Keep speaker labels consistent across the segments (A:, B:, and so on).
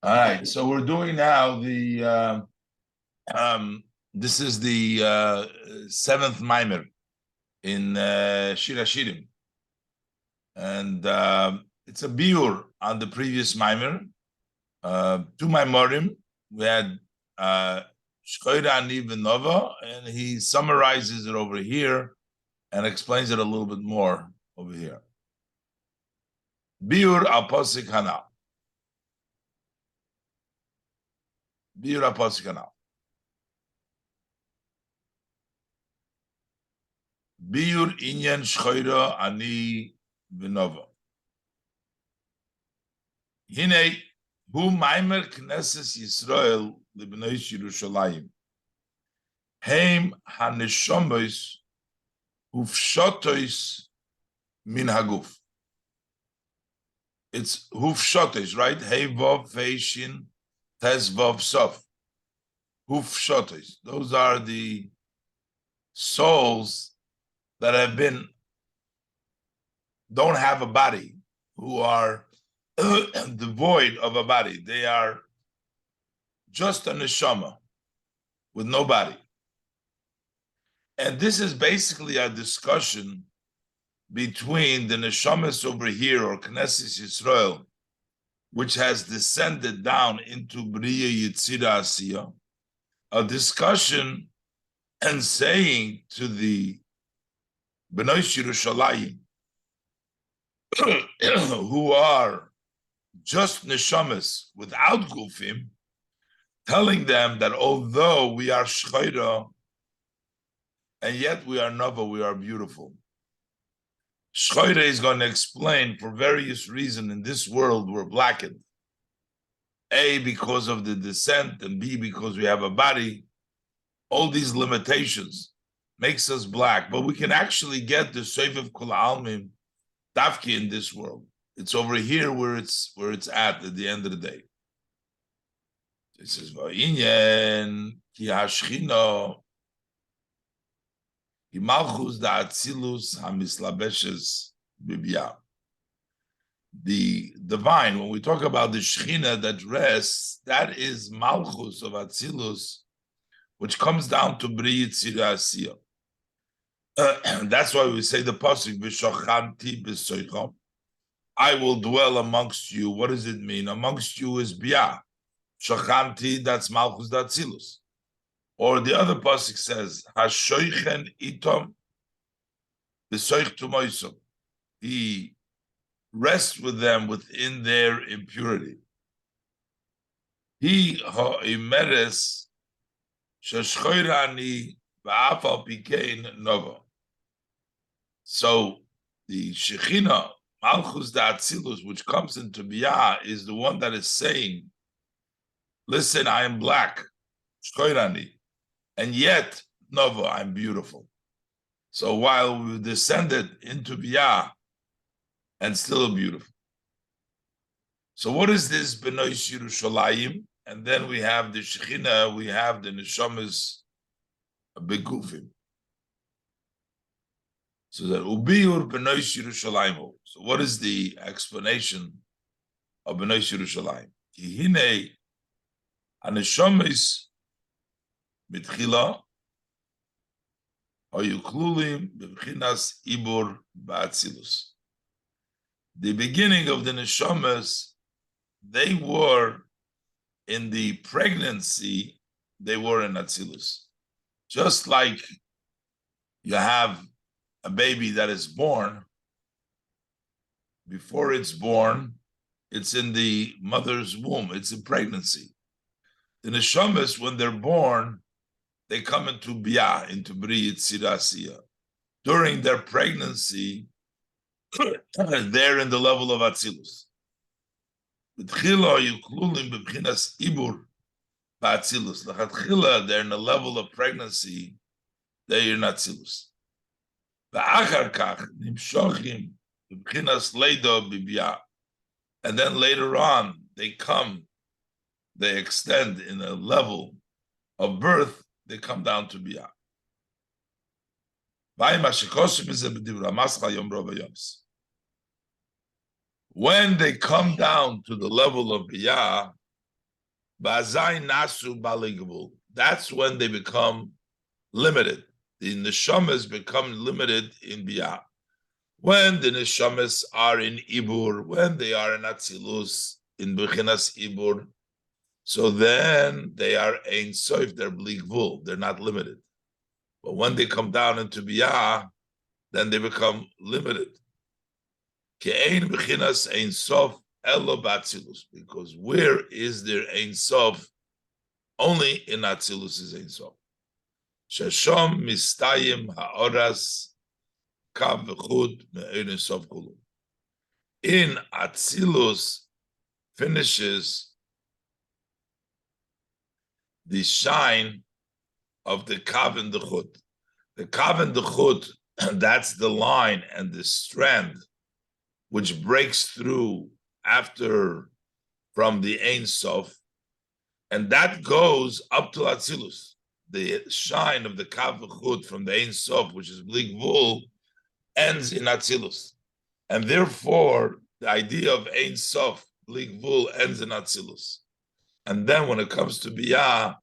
A: All right, so we're doing now this is the seventh Mamer in Shir Hashimim, and it's a biur on the previous Mamer. Two Maimorim, we had Shchora, Aniv, and Nova, and he summarizes it over here and explains it a little bit more over here. Biur al Posik Hanal. Biur al Posik Hanal. Biur inyan Shchora, Ani, v'Nova. Hine hu Maimer Knesses Yisrael libnei Yerushalayim. Heim haneshomois hufshotois min haguf. It's hufshotois, right? Hey vav feishin tes vav sof. Hufshotois. Those are the souls that don't have a body, who are devoid of a body. They are just a neshama with no body. And this is basically a discussion between the neshamas over here, or Knesset Yisrael, which has descended down into Bria Yitzira Asiya, a discussion and saying to the Bnei Yerushalayim, who are just neshamas without gufim, telling them that although we are shchayra, and yet we are nova, we are beautiful. Shchayra is going to explain for various reasons in this world we're blackened. A, because of the descent, and B, because we have a body. All these limitations makes us black, but we can actually get the Seif of Kol Almim Dafki in this world. It's over here where it's at the end of the day. It says Va'inyan ki hashchina Malchus da Atzilus hamislabeshes bibya. The divine, when we talk about the Shechina that rests, that is Malchus of Atzilus, which comes down to Bri Yitzira Asiya. That's why we say the pasuk V'shochanti b'soicham. I will dwell amongst you. What does it mean? Amongst you is Bia. Shochanti, that's Malchus da Atzilus. Or the other pasuk says, "Hashoichen itom b'soich tumoisom." He rests with them within their impurity. He ha'imeres sheshchoirani ba'afal pikein nova. So the Shechina Malchus da Atzilus, which comes into Bia, is the one that is saying, "Listen, I am black, shchoirani. And yet, Nova, I'm beautiful." So while we descended into Bia, and still beautiful. So what is this Bnei Yerushalayim? And then we have the Shechina, we have the Neshamas Begufim. So that Ubiur Bnei Yerushalayim. So what is the explanation of Bnei Yerushalayim? Hine Aneshamis Mitchila Oyuklulim B'Bchinas Ibur Ba'atzilus. The beginning of the neshamas, they were in the pregnancy, they were in Atzilus. Just like you have a baby that is born, before it's born, it's in the mother's womb, it's in pregnancy. The neshamas, when they're born, they come into Bia, into Bri Yitzira Asiya. During their pregnancy, they're in the level of Atzilus. They're in the level of pregnancy, they're in Atzilus. And then later on, they extend in a level of birth, they come down to Bia. When they come down to the level of Bia, Ba'azai nasu baligabul. That's when they become limited. The neshamas become limited in biyah. When the neshamas are in ibur, when they are in atzilus, in bechinas ibur, so then they are ein soif, they're bligvul, they're not limited. But when they come down into biyah, then they become limited. Ke'ein bechinas ein sof elo b'atzilus, because where is there ein sof? Only in atzilus is ein sof. Sheshom mistayim ha'oras kav v'chud me'ein sof kulu. In atzilus finishes the shine of the kav and the chud. The kav and the chud, that's the line and the strand which breaks through after from the Ein Sof, and that goes up to Atzilus. The shine of the Kav Chut from the Ein Sof, which is Bli Gvul, ends in Atzilus. And therefore, the idea of Ein Sof, Bli Gvul, ends in Atzilus. And then when it comes to Biyah,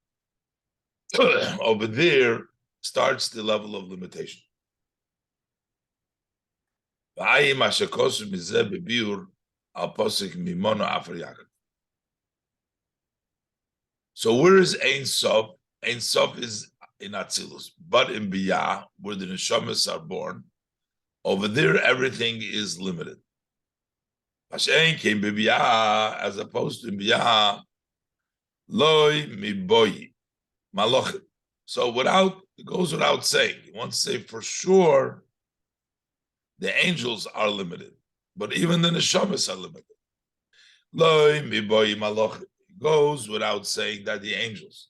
A: over there starts the level of limitation. So where is Ein Sof? Ein Sof is in Atzilus, but in Biyah, where the Neshamas are born, over there everything is limited. As opposed to Biyah, loy miboy malochet. So it goes without saying. You want to say for sure the angels are limited, but even the neshamas are limited. Loy miboy malochet. It goes without saying that the angels,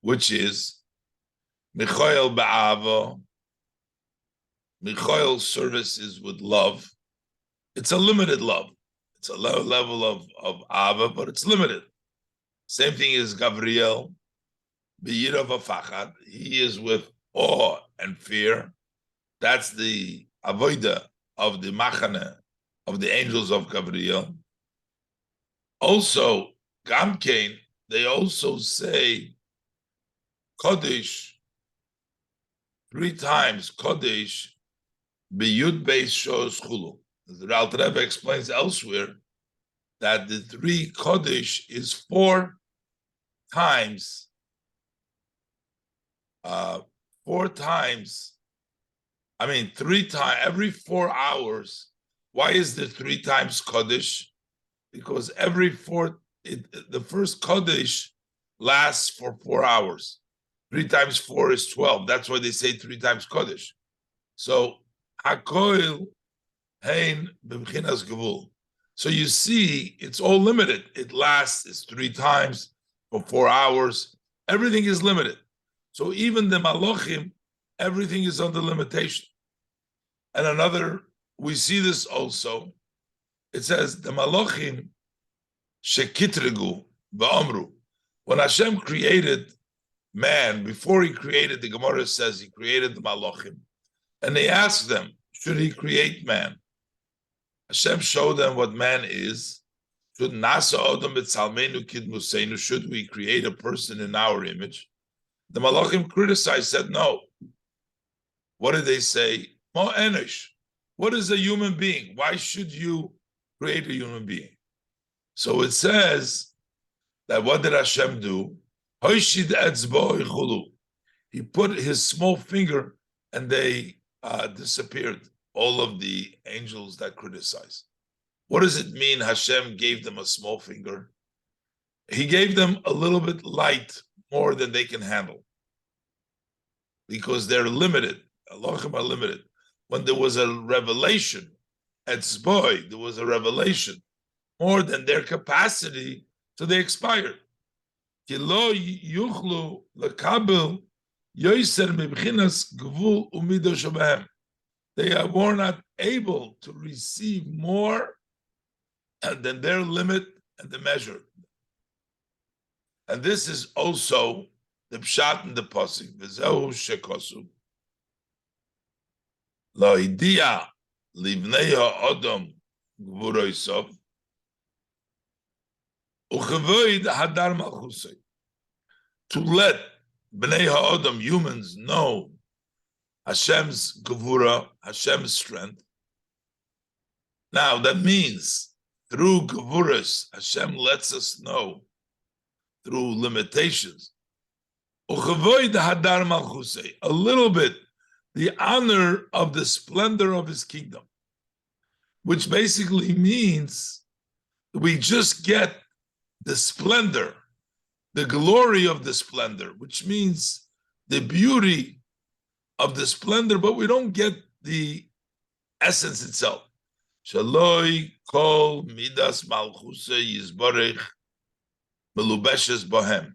A: which is Michoel ba'ava, Michoel's service is with love. It's a limited love. It's a low level of ava, but it's limited. Same thing as Gabriel, b'yirav v'fachad. He is with awe and fear. That's the avoida of the machane of the angels of Gabriel. Also, Gamkein, they also say Kodesh 3 times. Kodesh b'yud beis shows chulu. The Alter Rebbe explains elsewhere that the 3 Kodesh is 4 times. 4 times. 3 times every 4 hours. Why is there 3 times Kodesh? Because the first Kodesh lasts for 4 hours. 3 times 4 is 12. That's why they say 3 times Kodesh. So Hakoil Hein b'mchinas gevul. So you see, it's all limited. It lasts. It's 3 times for 4 hours. Everything is limited. So even the Malochim, everything is under limitation. And we see this also. It says the Malochim shekitregu va'amru. When Hashem created man, before he created, the Gemara says he created the Malochim. And they asked them, should he create man? Hashem showed them what man is. Should we create a person in our image? The Malachim criticized, said no. What did they say? Mo enish. What is a human being? Why should you create a human being? So it says that what did Hashem do? He put his small finger and they disappeared. All of the angels that criticize. What does it mean Hashem gave them a small finger? He gave them a little bit light, more than they can handle. Because they're limited. Elohim are limited. When there was a revelation at Zboy, there was a revelation more than their capacity, so they expired. They were not able to receive more than their limit and the measure. And this is also the pshat and the pasuk. V'zehu shekosu. Lo hidia livnei ha'odom gvuroisov Uchevoid hadar malchusay. To let Bnei Ha'odam, humans, know Hashem's gevura, Hashem's strength. Now that means through gevuras, Hashem lets us know through limitations. Uchevoid hadar malchusay, a little bit, the honor of the splendor of his kingdom, which basically means we just get the splendor, the glory of the splendor, which means the beauty of the splendor, but we don't get the essence itself. Shaloi kol midas malchusay yizborech melubeshes bohem.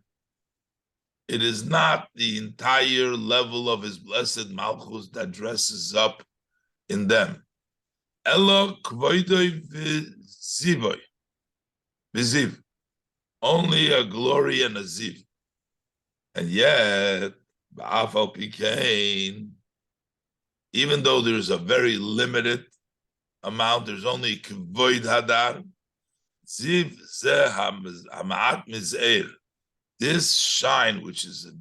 A: It is not the entire level of his blessed malchus that dresses up in them. Elo kvoidoi v'zivoy. V'ziv. Only a glory and a ziv. And yet, ba'afal pikein, even though there's a very limited amount, there's only kvoid hadar, ziv zeh ha'ma'at miz'er. This shine, which is a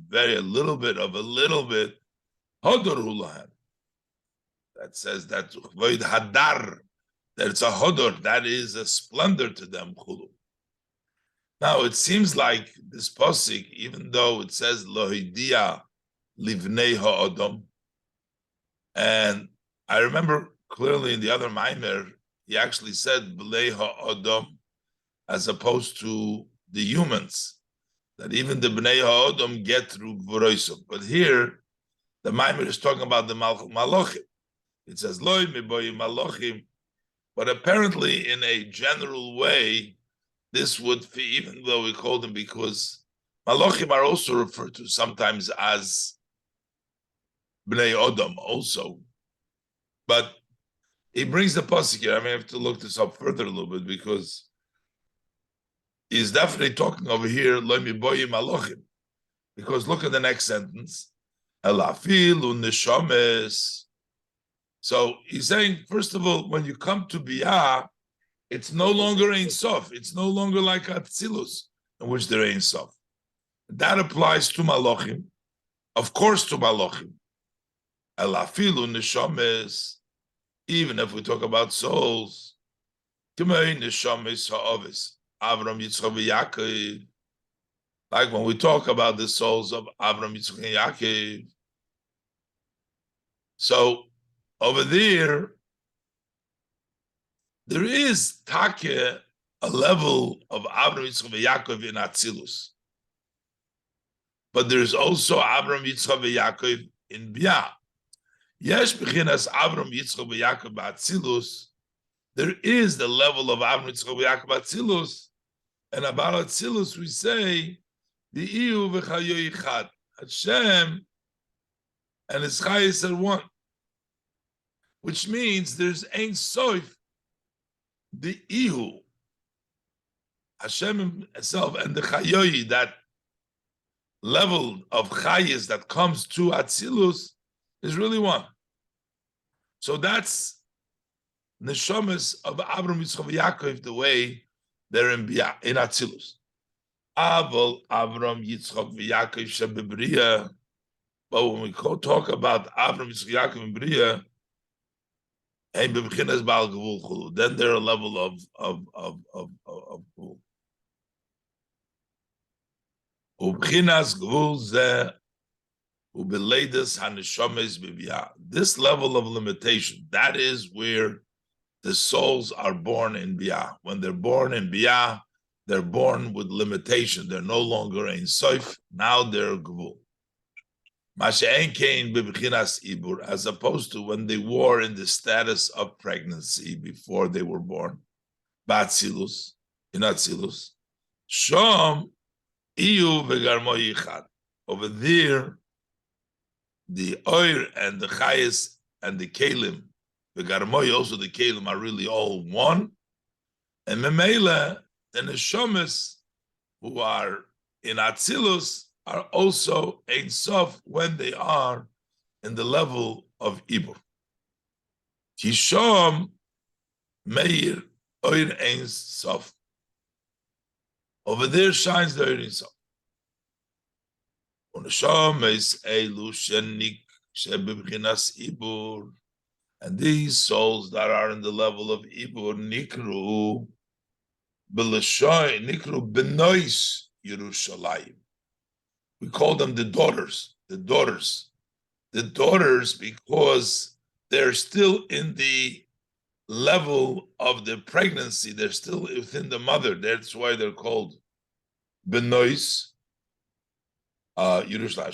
A: little bit, hodor ulahem. That says that kvoid hadar, that it's a hodor, that is a splendor to them. Now it seems like this pasuk, even though it says lohidia livnei ha'odom, and I remember clearly in the other Mamer, he actually said b'lei ha'odom as opposed to the humans, that even the b'nei ha'odom get through gvuroisom. But here, the Mamer is talking about the malachim. It says loy miboy malachim, but apparently in a general way, this would fit, even though we call them, because malachim are also referred to sometimes as bnei odom also. But he brings the pasuk here. I may have to look this up further a little bit, because he's definitely talking over here lo miboy malachim, because look at the next sentence, elafilu neshames. So he's saying, first of all, when you come to biyah, it's no longer Ein Sof. It's no longer like Atzilus, in which there Ein Sof. That applies to Malachim, of course to Malachim. Elafilu neshames, even if we talk about souls, K'mei neshames ha'ovis, Avram, Yitzchak, Yaakov. Like when we talk about the souls of Avram, Yitzchak, and Yaakov. So over there is take a level of Avram, Yitzchak, and Yaakov in Atzilus. But there's also Avram, Yitzchak, and Yaakov in Biyah. Yesh b'chinas Avram, Yitzchak, and Yaakov b'Atzilus. There is the level of Avram, Yitzchak, and Yaakov b'Atzilus. And about Atzilus we say, the Iyu v'chayo yichad. Hashem and his chayis are one. Which means there's Ein Sof, the Ihu, Hashem himself, and the Chayoyi, that level of Chayis that comes to Atzilus, is really one. So that's Neshamas of Avram, Yitzchak, Yaakov, the way they're in Atzilus. Aval, Avram, Yitzchak, Yaakov, Shebebriya. But when we talk about Avram, Yitzchak, Yaakov, and Briya, then they're a level of gvul. This level of limitation, that is where the souls are born in Biyah. When they're born in Biyah, they're born with limitation. They're no longer Ein Sof, now they're gvul. As opposed to when they were in the status of pregnancy before they were born. Ba'atzilus, in Atzilus. Shom iyu v'garmo yichad. Over there, the oir and the chayes and the kelim, v'garmo, also the kelim, are really all one. And memela, the neshamas who are in Atzilus are also Ein Sof when they are in the level of Ibur. Kishom Meir Oir Ein Sof. Over there shines the Ein Sof. And these souls that are in the level of Ibur, Nikru Benois Yerushalayim. We call them the daughters, because they're still in the level of the pregnancy. They're still within the mother. That's why they're called Benois Yerushalayim.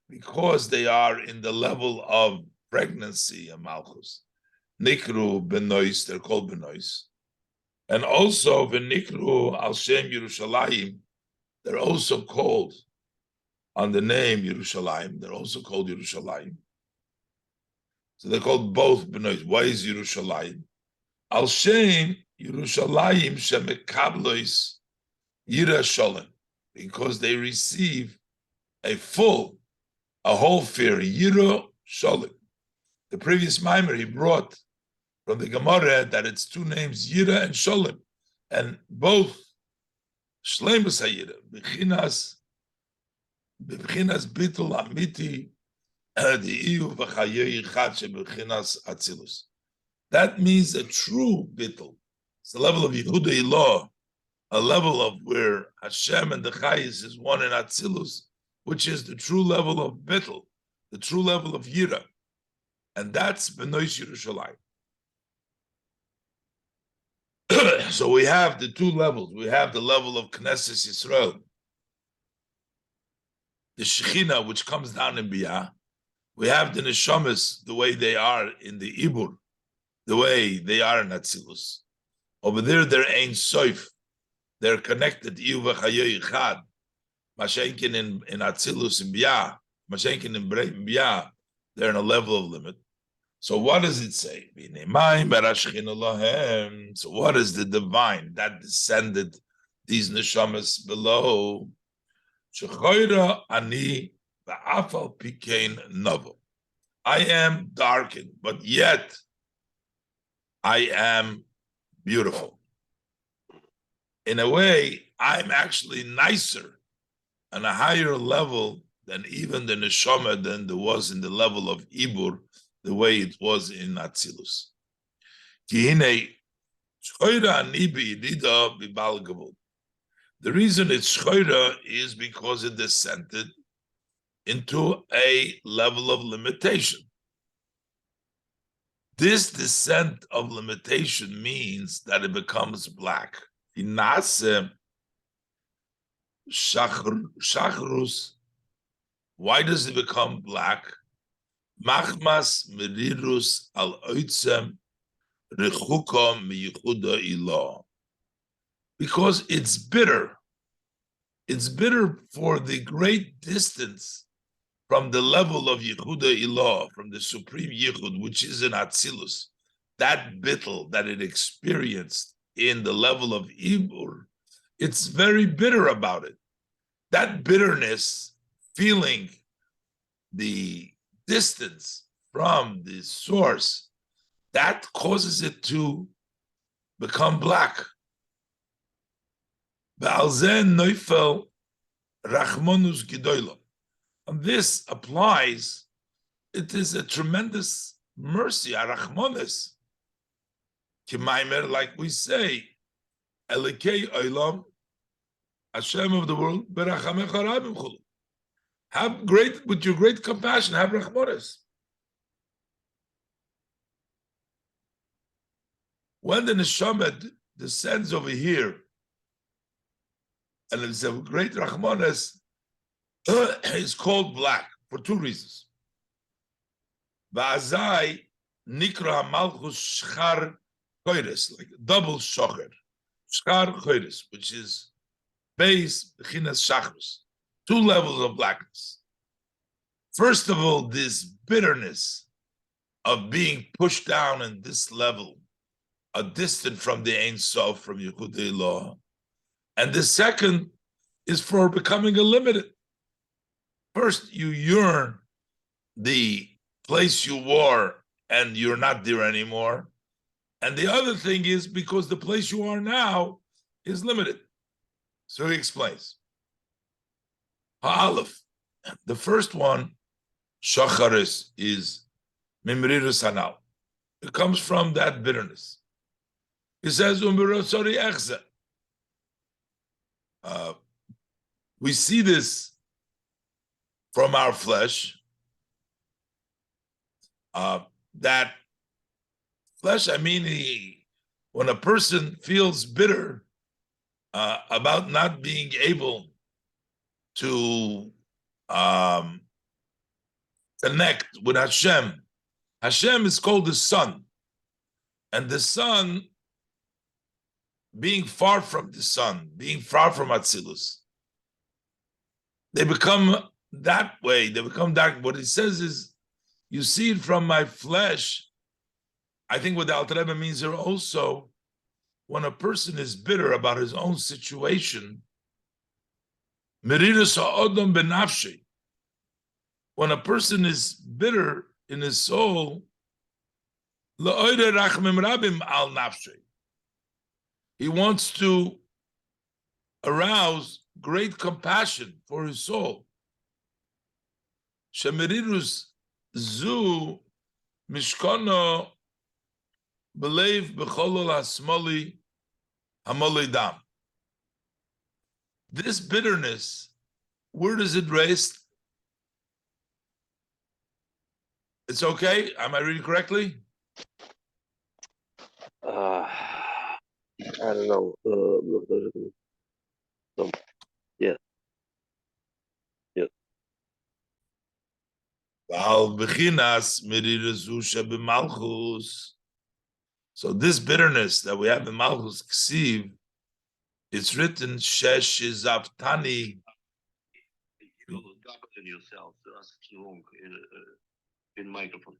A: Because they are in the level of pregnancy and Malchus. Nikru Benois, they're called Benois. And also, V'nikru al Shem Yerushalayim, they're also called on the name Yerushalayim. They're also called Yerushalayim. So they're called both Benois. Why is Yerushalayim? Al Shem Yerushalayim Shemekablois Yira Sholem, because they receive a whole fear, Yira Sholem. The previous Mamer he brought from the Gemara that it's two names, Yira and Sholem, and both Shleimus HaYira, B'chinas Bitul Amiti, Di'iyu V'chayei Chad Sheb'chinas Atzilus. That means a true Bitul. It's the level of Yehuda Ilah, a level of where Hashem and the Chayis is one in Atzilus, which is the true level of Bitul, the true level of Yira. And that's Benois Yerushalayim. So we have the two levels. We have the level of Knesset Yisrael, the Shekhinah, which comes down in Biyah. We have the Neshamas, the way they are in the Ibur, the way they are in Atzilus. Over there, they're Ein Sof. They're connected. Mashenkin in Atzilus in Biyah, Mashenkin in Biyah, they're in a level of limit. So what does it say? So what is the divine that descended these neshamas below? Shchora ani va'afal pikein novo. I am darkened, but yet I am beautiful. In a way, I'm actually nicer on a higher level than even the neshama than there was in the level of Ibur, the way it was in Atzilus. The reason it's Shchora is because it descended into a level of limitation. This descent of limitation means that it becomes black. Shachrus. Why does it become black? Machmas merirus al oitzem rechukom miyichuda ilah. Because it's bitter. It's bitter for the great distance from the level of Yehuda Ilah, from the supreme Yehud, which is in Atzilus. That bittul that it experienced in the level of Ibur, it's very bitter about it. That bitterness, feeling the distance from the source, that causes it to become black. And this applies, it is a tremendous mercy, a rachmanis. Like we say, Elikei Olam, Hashem of the world, have great, with your great compassion, have rachmanis. When the neshama descends over here, and it's a great rachmanis, is called black for two reasons. Va'azai nikra malchus shchar choides, like double shocher, shchar choides, which is base bechinas shachrus, two levels of blackness. First of all, this bitterness of being pushed down in this level, a distant from the Ein Sof, from Yehudei Law. And the second is for becoming a limited. First, you yearn the place you were and you're not there anymore. And the other thing is because the place you are now is limited. So he explains. Ha'alef. The first one, shacharis, is mimrirus hanal. It comes from that bitterness. He says, we see this from our flesh, that flesh, I mean, when a person feels bitter about not being able to connect with Hashem. Hashem is called the sun, and the sun, being far from the sun, being far from Atzilus, they become that way. They become dark. What it says is, you see it from my flesh. I think what the Alter Rebbe means here also, when a person is bitter about his own situation, merirus ha'odom benafshi, when a person is bitter in his soul, la'oire rachmim rabim al nafshi, he wants to arouse great compassion for his soul. Shemerirus zu mishkono belev b'cholol hasmoli hamoli dam. This bitterness, where does it rest? It's okay? Am I reading correctly?
B: I don't know. Yes. Yes.
A: So this bitterness that we have in Malchus Ksiv, it's written Shesh Zavtani.
B: You in yourself. That's wrong in microphone.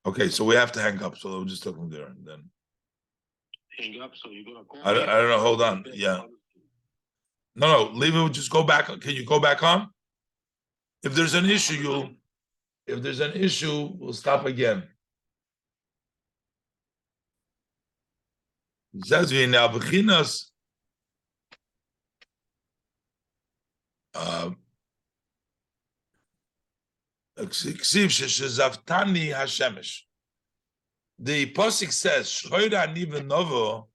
A: Okay, so we have to hang up. So we'll just talk from there and then.
B: Hang up. So you're gonna call.
A: I don't know. Hold on. Yeah. No. Leave it. Just go back. Can you go back on? If there's an issue, we'll stop again. It says we now beginners. The Pasuk says, "Shchora ani v'novo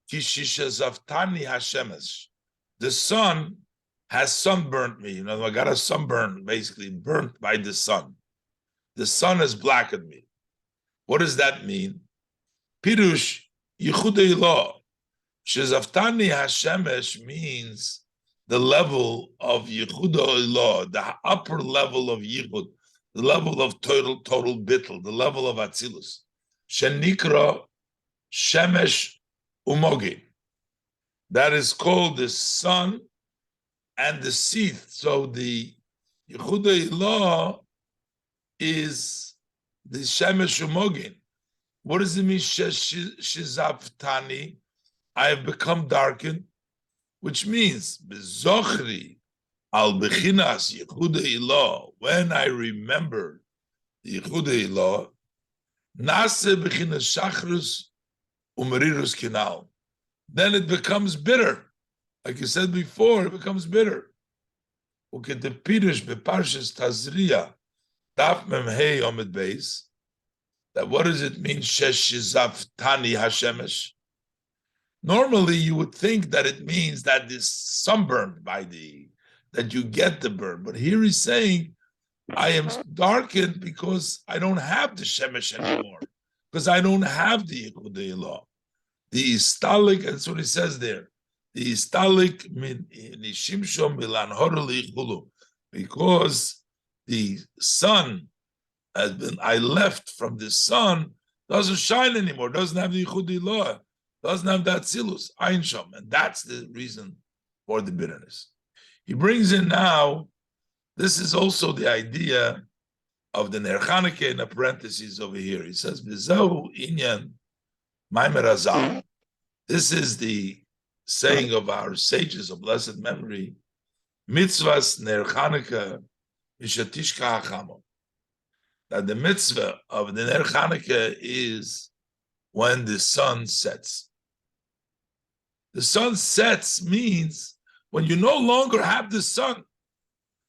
A: ki shishazavtani hashemesh." The sun has sunburnt me. You know, I got a sunburn, basically burnt by the sun. The sun has blackened me. What does that mean? Pirush yichudei lo. Shizavtani hashemesh means the level of yichudei lo, the upper level of yichud, the level of total bittul, the level of atzilus. Shenikra shemesh umogi. That is called the sun and the seeth. So the yichudei lo is the shemesh umogin. What does it mean? Shizavtani, I have become darkened, which means bezochri al bechinas yichudei lo. When I remember the yichudei lo, nase bechinas shachrus umerirus kinal. Then it becomes bitter. Like you said before, it becomes bitter. Okay, the Pirush beparshas Tazria, daf mem hey omid beis. That what does it mean? Sheshizavtani hashemesh. Normally, you would think that it means that this sunburned that you get the burn. But here he's saying, I am darkened because I don't have the shemesh anymore, because I don't have the yichudei lo. The istalik, that's what he says there. The istalik min nishimshom milan horali chulu, because the sun has been, I left from the sun, doesn't shine anymore, doesn't have the yichudei lo, doesn't have that silus, ein shom, and that's the reason for the bitterness. He brings in now, this is also the idea of the Ner Chanukah in the parentheses over here. He says, B'zehu inyan Mamer Hazal. This is the saying of our sages of blessed memory. Mitzvahs Ner Chanukah Mishatishka Hachamo. that the mitzvah of the Ner Chanukah is when the sun sets. The sun sets means when you no longer have the sun,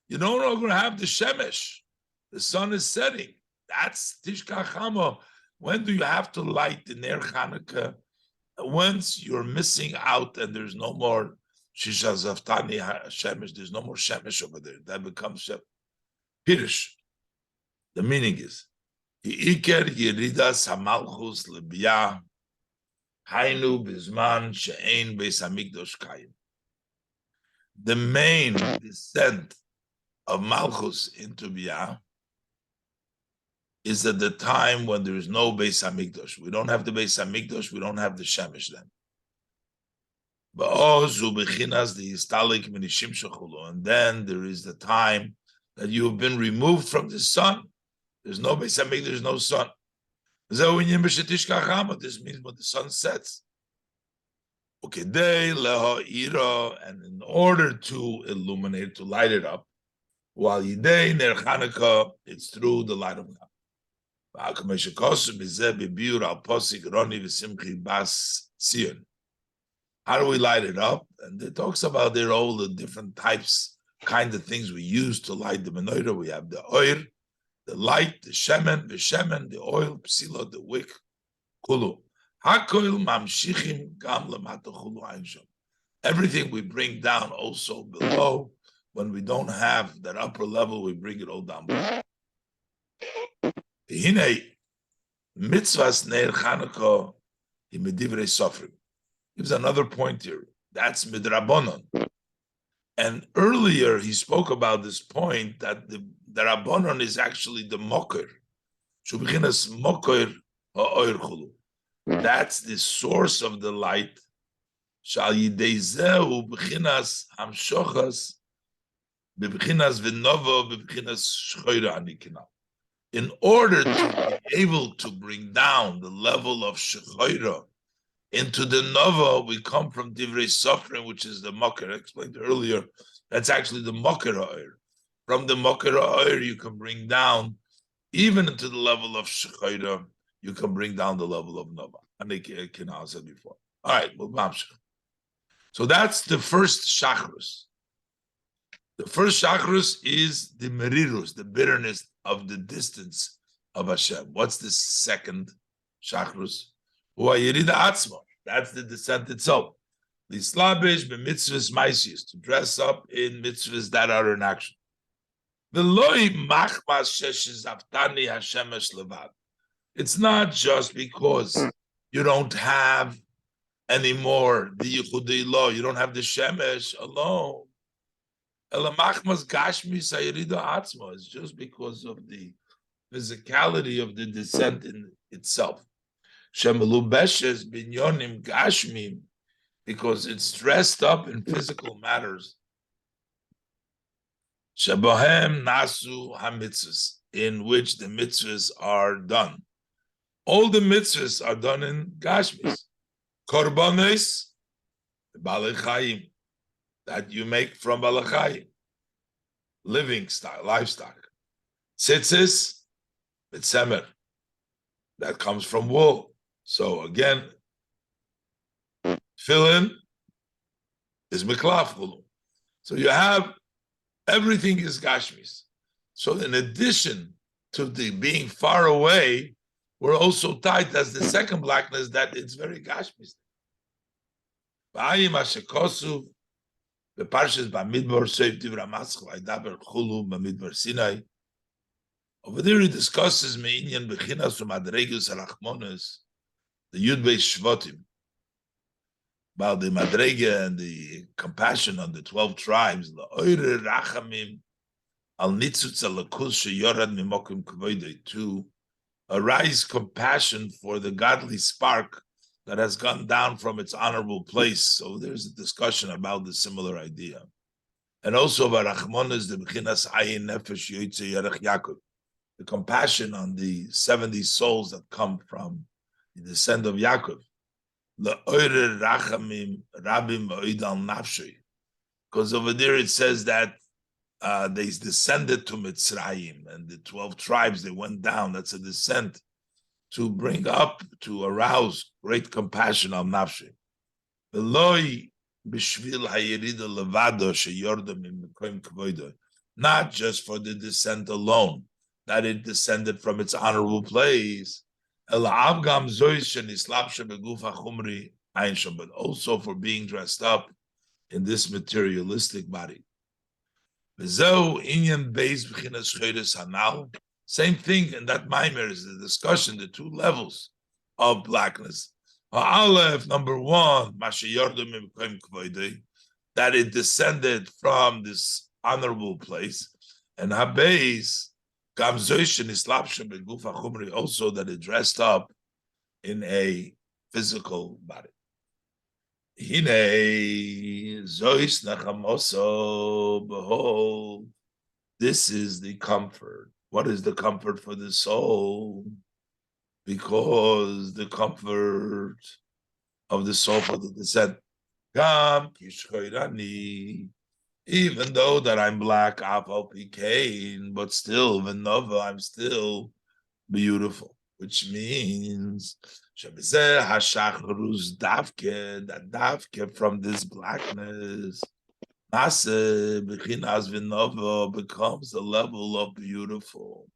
A: you no longer have the shemesh. The sun is setting. That's Tishka Chama. When do you have to light the Ner Chanukah? Once you're missing out and there's no more Shisha Zaftani Shemesh, there's no more Shemesh over there. That becomes Shemesh. Pirish. The meaning is, Iker Yeridas Hamalchus Libya Hainu Bizman She'ein Beis Hamikdash Kayim. The main descent of Malchus into Biyah is at the time when there is no Beis Hamikdash. We don't have the Beis Hamikdash, we don't have the Shemesh then. And then there is the time that you have been removed from the sun. There's no Beis Hamikdash, there's no sun. This means when the sun sets. And in order to illuminate, to light it up, while Yidei Ner Chanukah, it's through the light of God. How do we light it up? And it talks about there all the different types, kind of things we use to light the menorah. We have the oil, the light, the shemen, the oil, psila, the wick, kulu. Hakoil mamshichim gam lamata chulu einsham. Everything we bring down also below. When we don't have that upper level, we bring it all down below. Hine mitzvahs Ner Chanukah imidivrei sofrim. Gives another point here. That's midrabanon. And earlier he spoke about this point that the rabbanon is actually the moker. Shubichinas moker ha'oir chulu. That's the source of the light. Shal yidei zehu b'chinas hamshochas b'chinas v'novo b'chinas shchora anikina. In order to be able to bring down the level of shchora into the novo, we come from divrei sofrim, which is the moker. I explained earlier. That's actually the moker ha'oir. From the moker ha'oir, you can bring down even into the level of shchora. You can bring down the level of nova. And I said before. All right, well, so that's the first shacharis. The first shacharis is the merirus, the bitterness of the distance of Hashem. What's the second shacharis? That's the descent itself. The slabish b'mitzvahs maisius, to dress up in mitzvahs that are in action. The loy machmas sheshes aftani hashemesh levad. It's not just because you don't have anymore the yichudei law, you don't have the shemesh alone. Elamachmas gashmi sayirida atzma. It's just because of the physicality of the descent in itself. Shemelu beshes binyonim gashmim, because it's dressed up in physical matters. Shabohem nasu hamitzvahs, in which the mitzvahs are done. All the mitzvahs are done in gashmis. Korbanos, balei chayim, that you make from balei chayim, living style, livestock. Tzitzis, mitzemer, that comes from wool. So again, tefillin is miklaf wool. So you have everything is gashmis. So in addition to the being far away, we're also tied as the second blackness that it's very gashmis. The parshas b'midbar seif divra maschal aydaber chulu b'midbar Sinai. Over there he discusses me'inyan b'chinas u'madregus harachmones, the Yud Beis Shvatim, about the madrega and the compassion on the 12 tribes. La'oire rachamim al nitzutz alakul sheyorad mimokim kvoidei, to arise compassion for the godly spark that has gone down from its honorable place. So there's a discussion about the similar idea. And also Barachmonas the B'chinas Ayin Nefesh Yoytze Yerech Yaakov, the compassion on the 70 souls that come from the descent of Yaakov. La'oire rachamim rabim oid al nafshay. Because over there it says that they descended to Mitzrayim, and the 12 tribes, they went down. That's a descent to bring up, to arouse great compassion on Nafshi. Not just for the descent alone, that it descended from its honorable place, but also for being dressed up in this materialistic body. Same thing in that Mamer is the discussion, the two levels of blackness. Aleph, number one, that it descended from this honorable place, and Habez, also that it dressed up in a physical body. Behold, this is the comfort. What is the comfort for the soul? Because the comfort of the soul for the descent, even though that I'm black, but still, Venova, I'm still beautiful, which means that davke from this blackness, becomes the level of beautiful.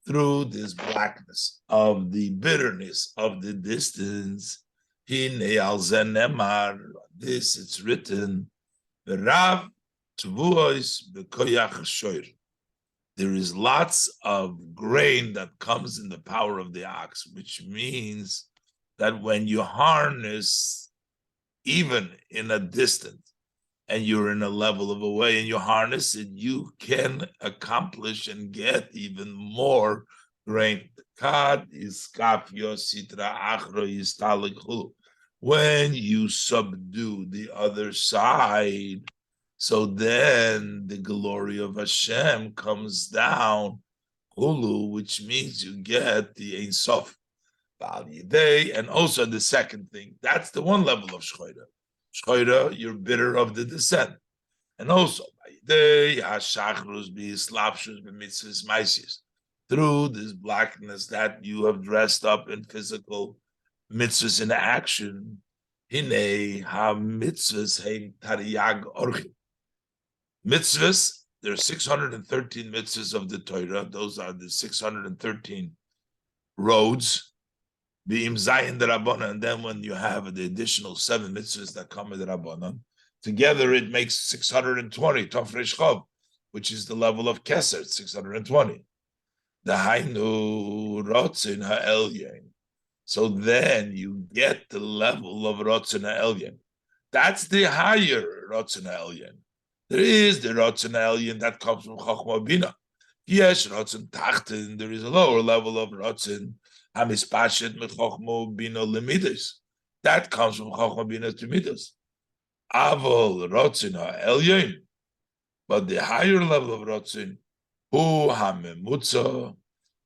A: Through this blackness of the bitterness of the distance, this it's written, there is lots of grain that comes in the power of the ox, which means that when you harness, even in a distance, and you're in a level of away, and you harness it, you can accomplish and get even more grain. When you subdue the other side, so then the glory of Hashem comes down, which means you get the Ein Sof. And also the second thing, that's the one level of Shchora. Shchora, you're bitter of the descent. And also, through this blackness that you have dressed up in physical mitzvahs in action, mitzvahs, there are 613 mitzvahs of the Torah. Those are the 613 roads. And then when you have the additional 7 mitzvahs that come with the Rabbanan, together it makes 620, Tofresh Chov, which is the level of Keser, 620. The Hainu Rotzin Ha'elyon. So then you get the level of Rotzin Ha'elyon. That's the higher Rotzin Ha'elyon. There is the Rotzin Ha'elyon that comes from Chochmah Bina. Yes, Rotzin Tachten, there is a lower level of Rotzin that comes from Chochmah Bina to Midas. Avol Rotzin Ha'elyon. But the higher level of Rotzin, Hu HaMemutza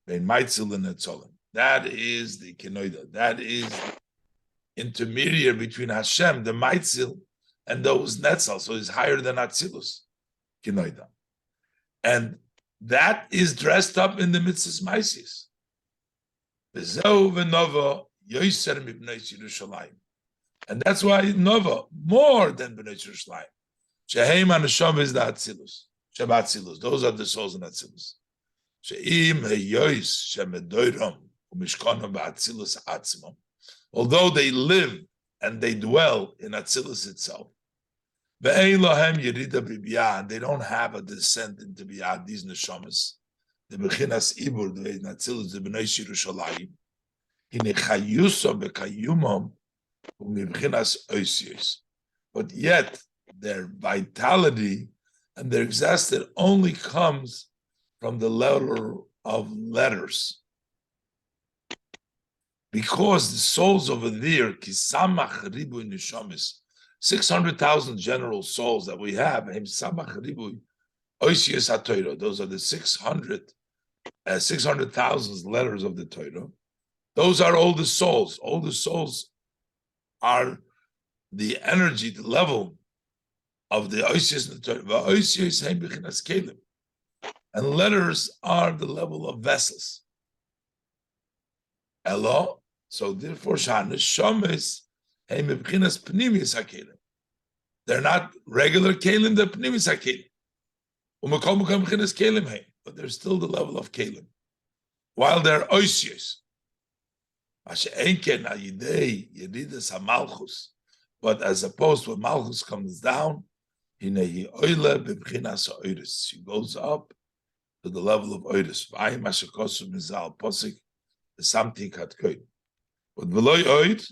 A: Ben Maitzil and Etzolim. That is the Kenoida. That is the intermediary between Hashem, the Maitzil, and those Netzal. So it's higher than Atzilus, Kenoida. And that is dressed up in the Mitzvahs Maisis. And that's why Nova, more than B'nai Yerushalayim. Sheheim HaNeshama is the Atzilus. Shabbat Atzilus. Those are the souls in Atzilus. She'im heyois shemedoiram u'mishkanam ba'atzilus atzmam. Although they live and they dwell in Atzilus itself, ve'ein lahem yerida b'biyah, and they don't have a descent into biyah, these neshamas, the bechinas ibur, the Atzilus, the b'nai Yerushalayim, hine chayusa b'kayumam u'mibchinas oisios. But yet, their vitality and their existence only comes from the letter of letters. Because the souls over there, 600,000 general souls that we have, those are the 600,000 letters of the Torah. Those are all the souls. All the souls are the energy, the level of the oisius in the Torah. And letters are the level of vessels. Elo, so therefore, they're not regular kelim, they're pnimis hakelim. But they're still the level of kelim. While they're oisius. But as opposed when Malchus comes down, she goes up to the level of Oidus. Something had good. But Veloy Oid,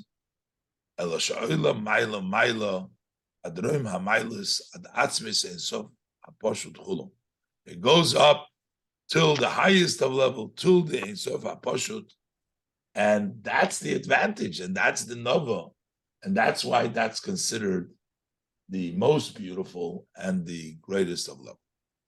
A: Elosha'oila, Maila, Adroim Hamailus, Ad Atzmis, and so Aposhut Chulum. It goes up till the highest of level, till the Ein Sof Aposhut. And that's the advantage, and that's the Nova. And that's why that's considered the most beautiful and the greatest of love.